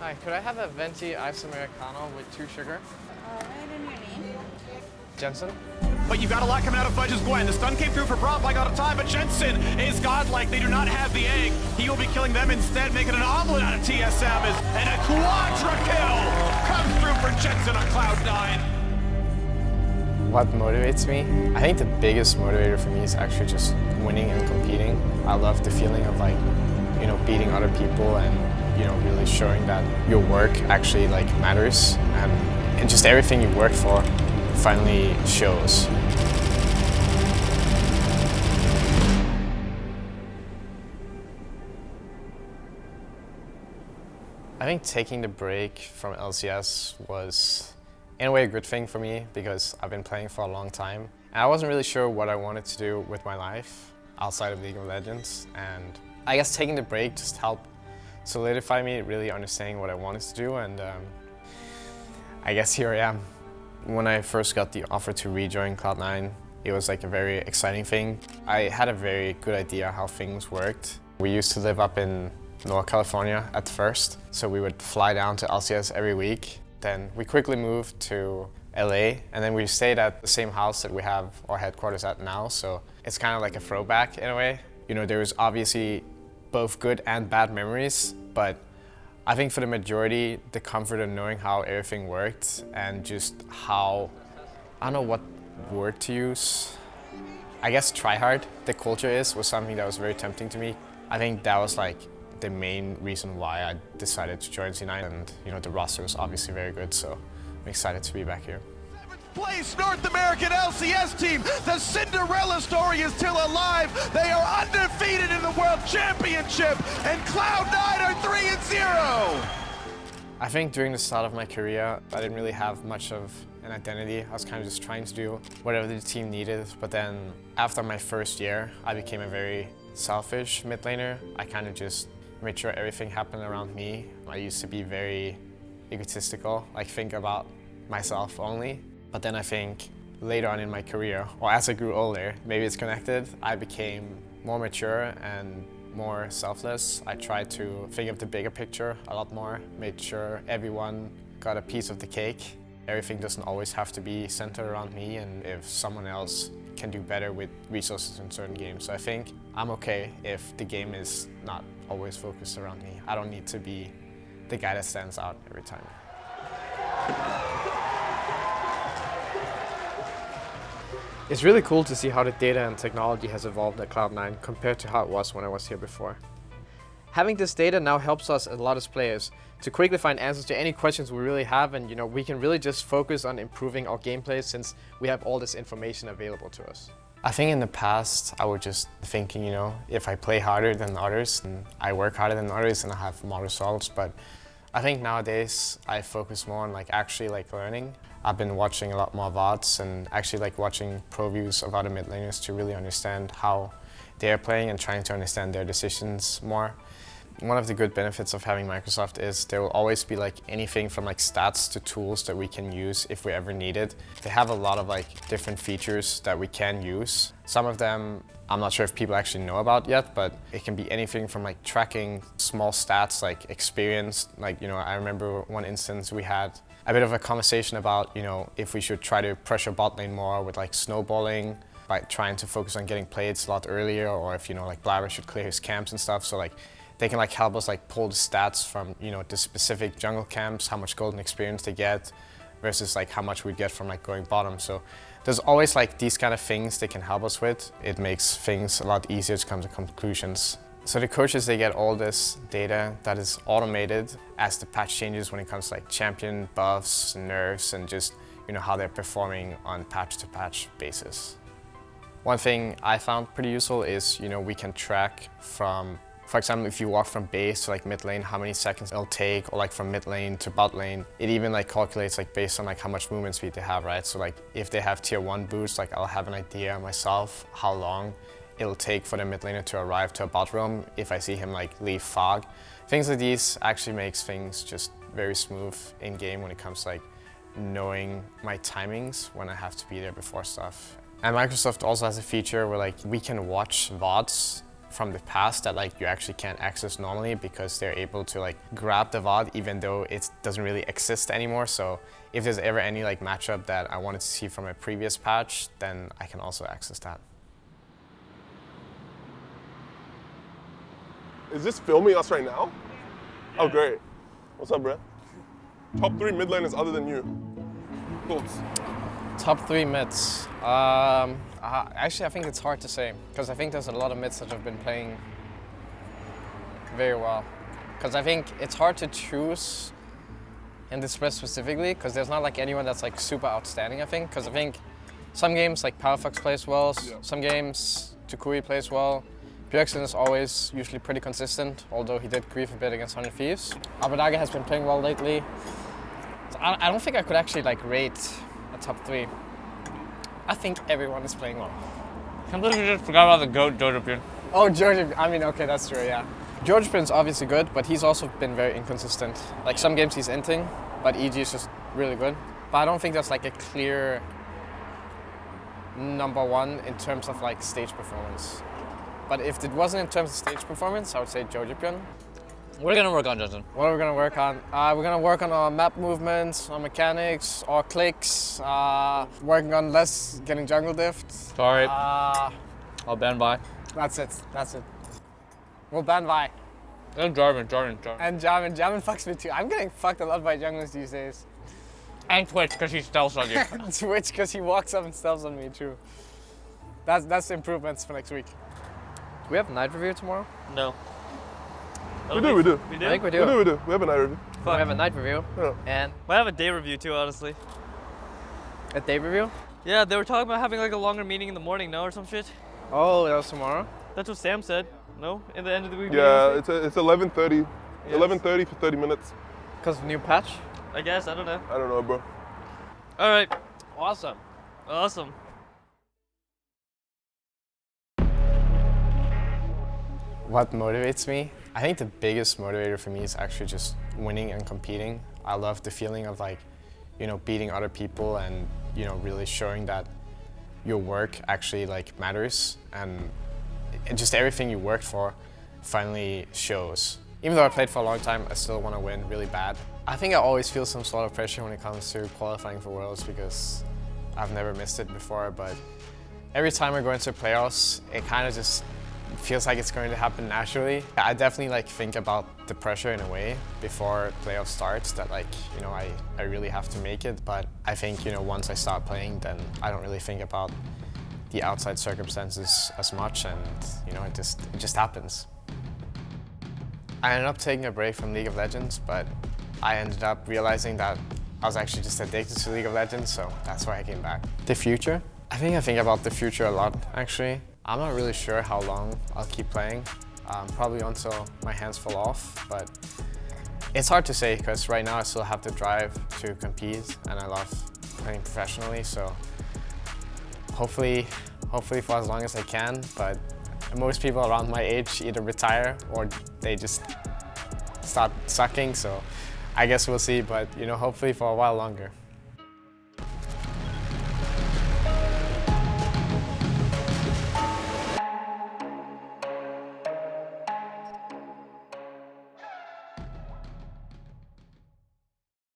Hi, could I have a venti ice americano with 2 sugar? Alright, and your name? Jensen? But you've got a lot coming out of Fudge's Gwen. The stun came through for Braum, like out of time, but Jensen is godlike. They do not have the egg. He will be killing them instead, making an omelet out of TSM, and a quadra kill comes through for Jensen on Cloud9. What motivates me? I think the biggest motivator for me is actually just winning and competing. I love the feeling of beating other people and, really showing that your work actually matters and just everything you work for finally shows. I think taking the break from LCS was in a way a good thing for me because I've been playing for a long time. And I wasn't really sure what I wanted to do with my life outside of League of Legends, and I guess taking the break just helped solidify me really understanding what I wanted to do, and I guess here I am. When I first got the offer to rejoin Cloud9, it was a very exciting thing. I had a very good idea how things worked. We used to live up in North California at first, so we would fly down to LCS every week. Then we quickly moved to LA, and then we stayed at the same house that we have our headquarters at now, so it's kind of like a throwback in a way. There was obviously both good and bad memories, but I think for the majority, the comfort of knowing how everything worked and just how, I don't know what word to use, I guess try hard the culture was something that was very tempting to me. I think that was the main reason why I decided to join C9, and the roster was obviously very good, so I'm excited to be back here. Place North American LCS team. The Cinderella story is still alive. They are undefeated in the World Championship, and Cloud9 are 3-0. I think during the start of my career, I didn't really have much of an identity. I was kind of just trying to do whatever the team needed. But then after my first year, I became a very selfish mid laner. I kind of just made sure everything happened around me. I used to be very egotistical, think about myself only. But then I think later on in my career, or as I grew older, maybe it's connected, I became more mature and more selfless. I tried to think of the bigger picture a lot more, made sure everyone got a piece of the cake. Everything doesn't always have to be centered around me, and if someone else can do better with resources in certain games. So I think I'm okay if the game is not always focused around me. I don't need to be the guy that stands out every time. It's really cool to see how the data and technology has evolved at Cloud9 compared to how it was when I was here before. Having this data now helps us a lot as players to quickly find answers to any questions we really have, and we can really just focus on improving our gameplay since we have all this information available to us. I think in the past I was just thinking, if I play harder than others and I work harder than others and I have more results, but I think nowadays I focus more on actually learning. I've been watching a lot more VODs and actually watching pro views of other mid laners to really understand how they're playing and trying to understand their decisions more. One of the good benefits of having Microsoft is there will always be anything from stats to tools that we can use if we ever need it. They have a lot of different features that we can use. Some of them I'm not sure if people actually know about yet, but it can be anything from tracking small stats like experience. I remember one instance we had a bit of a conversation about if we should try to pressure bot lane more with snowballing by trying to focus on getting plates a lot earlier, or if Blabber should clear his camps and stuff. So they can help us pull the stats from the specific jungle camps, how much golden experience they get versus how much we get from going bottom. So there's always these kind of things they can help us with. It makes things a lot easier to come to conclusions. So the coaches, they get all this data that is automated as the patch changes when it comes to champion buffs, nerfs, and just how they're performing on patch to patch basis. One thing I found pretty useful is we can track from, for example, if you walk from base to mid lane, how many seconds it'll take, or from mid lane to bot lane. It even calculates based on how much movement speed they have, right? So if they have tier 1 boost, I'll have an idea myself how long it'll take for the mid laner to arrive to a bot roam if I see him leave fog. Things like these actually makes things just very smooth in game when it comes to knowing my timings when I have to be there before stuff. And Microsoft also has a feature where we can watch VODs from the past that like you actually can't access normally because they're able to like grab the VOD even though it doesn't really exist anymore. So if there's ever any like matchup that I wanted to see from a previous patch, then I can also access that. Is this filming us right now? Yeah. Oh, great. What's up, bro? Top 3 mid laners other than you. Thoughts? Top 3 mids. Actually, I think it's hard to say because I think there's a lot of mids that have been playing very well. Because I think it's hard to choose in this split specifically because there's not like anyone that's like super outstanding. I think because I think some games like Powerfox plays well, some games Tukui plays well. Bjergsen is always usually pretty consistent, although he did grief a bit against 100 Thieves. Abadage has been playing well lately. So I don't think I could actually like rate a top 3. I think everyone is playing well. I completely just forgot about the GOAT, Jojo. Oh, George, I mean, okay, that's true, yeah. George Prin's obviously good, but he's also been very inconsistent. Like some games he's inting, but EG is just really good. But I don't think there's like a clear number 1 in terms of like stage performance. But if it wasn't in terms of stage performance, I would say Jojo. What are we gonna work on, Jensen? What are we gonna work on? We're gonna work on our map movements, our mechanics, our clicks, working on less getting jungle dift. Sorry. I'll ban Vi. That's it. We'll ban Vi. And Jarvan. And Jarvan fucks me too. I'm getting fucked a lot by junglers these days. And Twitch, because he stealths on you. Twitch, because he walks up and stealths on me, true. That's the improvements for next week. Do we have a night review tomorrow? No. We do. We do? I think we do. We do. We have a night review. We have a night review. Yeah. And Might have a day review too, honestly. a day review? Yeah, they were talking about having like a longer meeting in the morning, no, or some shit. Oh, that was tomorrow? That's what Sam said. No, in the end of the week. Yeah, it's 11:30. Yes. 11:30 for 30 minutes. Because of new patch? I guess, I don't know. I don't know, bro. All right, Awesome. awesome. What motivates me? I think the biggest motivator for me is actually just winning and competing. I love the feeling of like, you know, beating other people and, you know, really showing that your work actually like matters and just everything you worked for finally shows. Even though I played for a long time, I still want to win really bad. I think I always feel some sort of pressure when it comes to qualifying for Worlds because I've never missed it before, but every time I go into playoffs, it kind of just feels like it's going to happen naturally. I definitely like think about the pressure in a way before playoff starts that like, you know, I really have to make it, but I think, you know, once I start playing, then I don't really think about the outside circumstances as much and, you know, it just happens. I ended up taking a break from League of Legends, but I ended up realizing that I was actually just addicted to League of Legends, so that's why I came back. The future? I think about the future a lot, actually. I'm not really sure how long I'll keep playing, probably until my hands fall off, but it's hard to say because right now I still have the drive to compete and I love playing professionally, so hopefully for as long as I can, but most people around my age either retire or they just start sucking, so I guess we'll see, but you know, hopefully for a while longer.